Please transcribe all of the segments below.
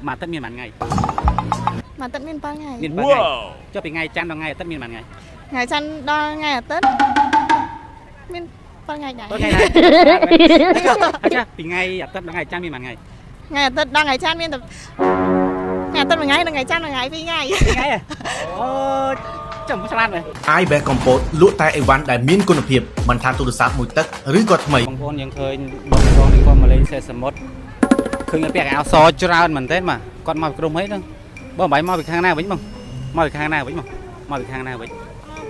mà tất miên màn ngày mà tất miên bao ngày miên bao ngày cho bị ngày chăn vào ngày tất miên màn ngày ngày chăn đo ngày ở Tết miên bao ngày tối ngày này chưa bị ngày ở Tết là ngày chăn miên màn ngày ở Tết đo ngày chăn miên tập ngày Tết là ngày chăn là ngày vì ngày ngày à chồng có salad này ai bé compost lụa tai ai ván đại miênคุณภาพมันทานទូរស័ព្ទមួយទឹកឬក៏ថ្មី បងប្អូនយើងឃើញបងប្អូននេះគាត់មកលេងសេសមុទ្រឃើញពាក់អាវសច្រើនមែនទេមកគាត់មកក្រុមអីហ្នឹងបងបាយមកពីខាងណាវិញបងមកពីខាងណាវិញមកពីខាងណាវិញ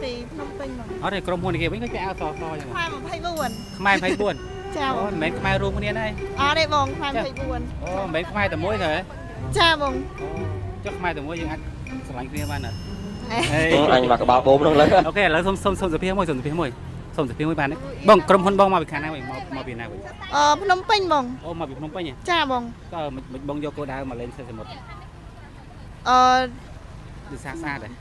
ពីភ្នំពេញមកអត់ទេក្រុមហ៊ុនគេវិញគាត់ពាក់អាវសអញ្ចឹងខ្មែរ24ខ្មែរ24ចាបងមិនមែនខ្មែររួមគ្នាទេអត់ទេបងខ្មែរ24អូមិនមែនខ្មែរតែមួយទេចាបងចុះខ្មែរតែមួយយើងអាចឆ្លាញ់គ្នាបានអត់អញមកក្បាលបូមនោះលើអូខេឥឡូវសុំសុភាមួយបានទេបងក្រុមហ៊ុនបងមកពីខាងណាវិញមកពីណាវិញភ្នំពេញបងអូមកពីភ្នំពេញចាបងក៏បងយកគោដៅមកលេងសេសមុទ្រគឺស្អាតដែរ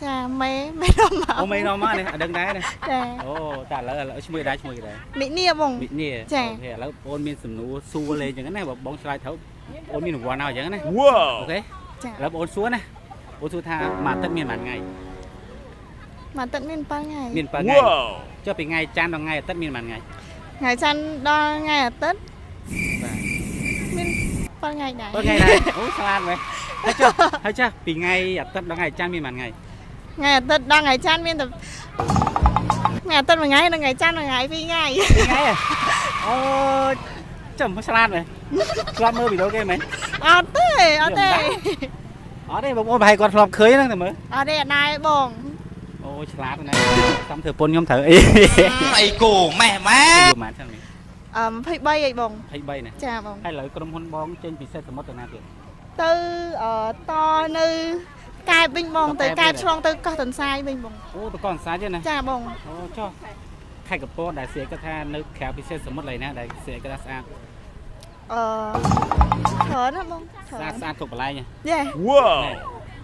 ចាមេនាំមកអូមេនាំមកនេះអត់ដឹងដែរណាចាអូតែឥឡូវឈ្មោះដែរមីនីបងមីនីចាអូខេឥឡូវបងមានសំណួរសួរលេងអញ្ចឹងណាបងឆ្លើយត្រូវបងមានរង្វាន់ឲ្យអញ្ចឹងណាអូខេចាឥឡូវបងសួរណាបងសួរថាមួយទឹកមានប៉ុន្មានថ្ងៃមួយទឹកមាន7ថ្ងៃមាន7ថ្ងៃចុះពីថ្ងៃច័ន្ទដល់ថ្ងៃអាទិត្យមានប៉ុន្មានថ្ងៃថ្ងៃច័ន្ទដល់ថ្ងៃអាទិត្យបាទមាន7ថ្ងៃដែរ7ថ្ងៃដែរអូឆ្លាតមែនហើយចុះពីថ្ងៃអាទិត្យដល់ថ្ងៃច័ន្ទមានប៉ុន្មានថ្ងៃអាទិត្យដល់ថ្ងៃច័ន្ទមានតែថ្ងៃអាទិត្យមួយថ្ងៃនិងថ្ងៃច័ន្ទមួយថ្ងៃពីរថ្ងៃអូចាំឆ្លាតមែនធ្លាប់មើលវីដេអូគេមែនអត់ទេអត់ទេបងប្អូនប្រហែលគាត់ធ្លាប់ឃើញហ្នឹងតែមើលអត់ទេអត់ដែរបងអូឆ្លាតណាស់សំធ្វើពុនខ្ញុំត្រូវអីអីគូម៉ែយកម៉ានហ្នឹង23អីបង23ណាចាបងហើយឥឡូវក្រុមហ៊ុនបងចេញពីសេសសមុទ្រទៅណាទៀតទៅតនៅកែបវិញបងទៅកែបឆ្លងទៅកោះទន្សាយវិញបងអូទៅកោះទន្សាយទេណាចាបងអូចុះខេត្តកំពតដែលស្រីគាត់ថានៅក្រៅពីសេសសមុទ្រឡើយណាដែលស្រីគាត់ថាស្អាតច្រើនណាបងស្អាតគ្រប់កន្លែងយ៉ា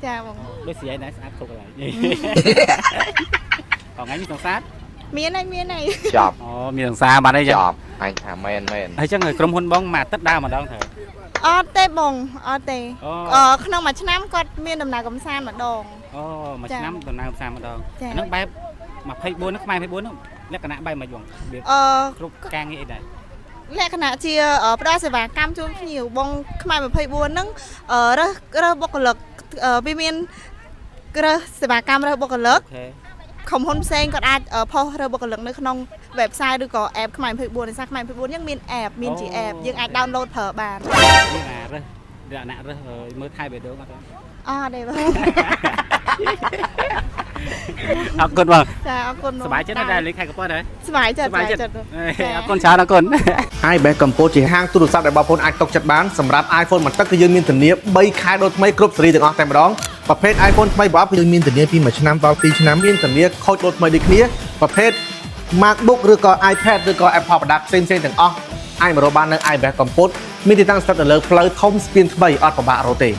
ចាបងដូចស្រីដែរស្អាតគ្រប់កន្លែងបងឯងមានសង្សារមានហើយចប់អូមានសង្សារបាត់អីចឹងចប់អញថាមែនហើយចឹងក្រុមហ៊ុនបងមួយអាទិត្យដើរម្ដងត្រូវអត់ទេបងអត់ទេក្នុងមួយឆ្នាំគាត់មានដំណើរកំសាន្តម្ដងអូមួយឆ្នាំដំណើរកំសាន្តម្ដងហ្នឹងបែប24ហ្នឹងខ្មែរ24ហ្នឹងលក្ខណៈបែបមិនយងគ្រប់ការងារអីដែរលក្ខណៈជាផ្ដល់សេវាកម្មជូនភ្ញៀវបងខ្មែរ24ហ្នឹងរើសបុគ្គលិកវាមានរើសសេវាកម្មរើសបុគ្គលិកក្រុមហ៊ុនផ្សេងគាត់អាចផុសរើសបុគ្គលិកនៅក្នុង website ឬក៏ app ខ្មែរ24ដោយសារខ្មែរ24ហ្នឹងមាន app មានជា app យើងអាច download ប្រើបានមានអារើសអ្នករើសមើលថៃវីដេអូគាត់អត់ទេបងអរគុណបងចាអរគុណសប្បាយចិត្តដែរលេងខេត្តកំពតដែរសប្បាយចិត្តអរគុណច្រើនអរគុណ ហើយបែកំពោតជាហាងទូរស័ព្ទដែលបងប្អូនអាចទុកចិត្តបានសម្រាប់ iPhone មួយទឹកគឺយើងមានធានា3ខែដូចថ្មីគ្រប់ស៊េរីទាំងអស់តែម្ដងប្រភេទ iPhone ថ្មីប្រអប់គឺយើងមានធានាពី1ឆ្នាំដល់2ឆ្នាំមានធានាខូចដូចថ្មីដូចគ្នាប្រភេទ MacBook ឬក៏ iPad ឬក៏ Apple Product ផ្សេងៗទាំងអស់អាចមករកបាននៅ iBest កំពតមានទីតាំងស្ថិតនៅលើផ្លូវធំស្ពានថ្មីអត់ពិបាករកទេ